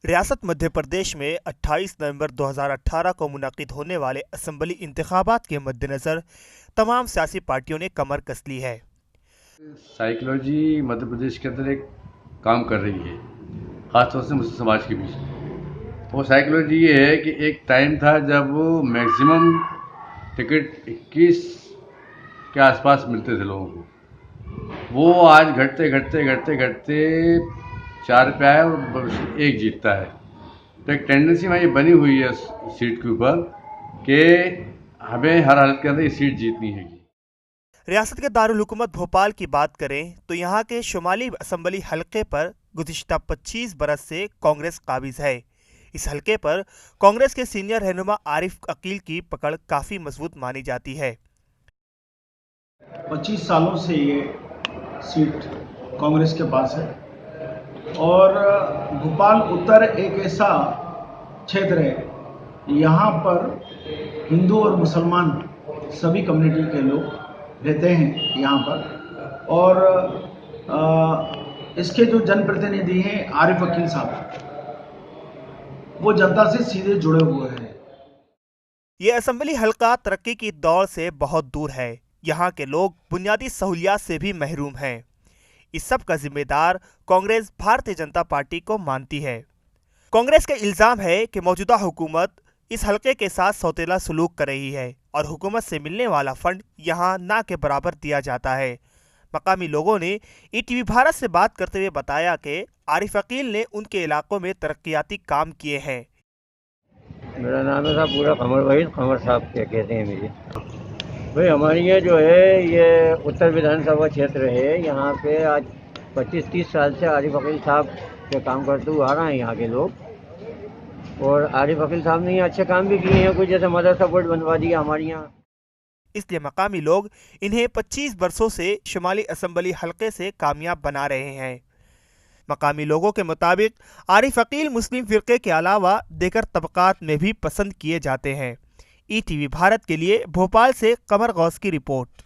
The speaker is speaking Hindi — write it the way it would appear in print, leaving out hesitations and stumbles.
रियासत मध्य प्रदेश में 28 नवंबर 2018 को मुनक्किद होने वाले असेंबली इंतखाबात के मद्देनज़र तमाम सियासी पार्टियों ने कमर कस ली है। साइकोलॉजी मध्य प्रदेश के अंदर एक काम कर रही है, ख़ासतौर से मुस्लिम समाज के बीच। वो साइकोलॉजी ये है कि एक टाइम था जब मैक्सिमम टिकट 21 के आसपास मिलते थे लोगों को। वो आज घटते घटते घटते घटते 4 पे आया और भविष्य 1 जीतता है। तो एक टेंडेंसी वहाँ ये बनी हुई है सीट के ऊपर कि हमें हर हालत के अंदर ये सीट जीतनी है। रियासत के दारुल हुकूमत भोपाल की बात करें तो यहाँ के शुमाली असेंबली हलके पर गुज़िश्ता 25 बरस से कांग्रेस काबिज है। इस हलके पर कांग्रेस के सीनियर रहनुमा आरिफ अकील की पकड़ काफ़ी मजबूत मानी जाती है। 25 सालों से ये सीट कांग्रेस के पास है और भोपाल उत्तर एक ऐसा क्षेत्र है यहाँ पर हिंदू और मुसलमान सभी कम्युनिटी के लोग रहते हैं यहाँ पर। और इसके जो जनप्रतिनिधि हैं आरिफ अकील साहब, वो जनता से सीधे जुड़े हुए हैं। ये असेंबली हलका तरक्की की दौड़ से बहुत दूर है। यहाँ के लोग बुनियादी सहूलियात से भी महरूम हैं। इस सब का जिम्मेदार कांग्रेस भारतीय जनता पार्टी को मानती है। कांग्रेस का इल्ज़ाम है कि मौजूदा हुकूमत इस हलके के साथ सौतेला सलूक कर रही है और हुकूमत से मिलने वाला फंड यहाँ ना के बराबर दिया जाता है। मकामी लोगों ने ईटीवी भारत से बात करते हुए बताया कि आरिफ अकील ने उनके इलाकों में तरक्याती काम किए हैं। मेरा नाम है साहब पूरा कमर वहीद, कमर साहब क्या कहते हैं मुझे। भाई हमारे यहाँ जो है ये उत्तर विधानसभा क्षेत्र है। यहाँ पे आज 25-30 साल से आरिफ अकील साहब के काम करते हुए आ रहे हैं यहाँ के लोग। और आरिफ अकील साहब ने अच्छे काम भी किए हैं, कुछ जैसे मदरसा बोर्ड बनवा दिया हमारे यहाँ। इसलिए मकामी लोग इन्हें 25 वर्षों से शुमाली असेंबली हलके से कामयाब बना रहे हैं। मकामी लोगों के मुताबिक आरिफ अकील मुस्लिम फ़िरक़े के अलावा दीगर तबकात में भी पसंद किए जाते हैं। ईटीवी भारत के लिए भोपाल से कमर गौस की रिपोर्ट।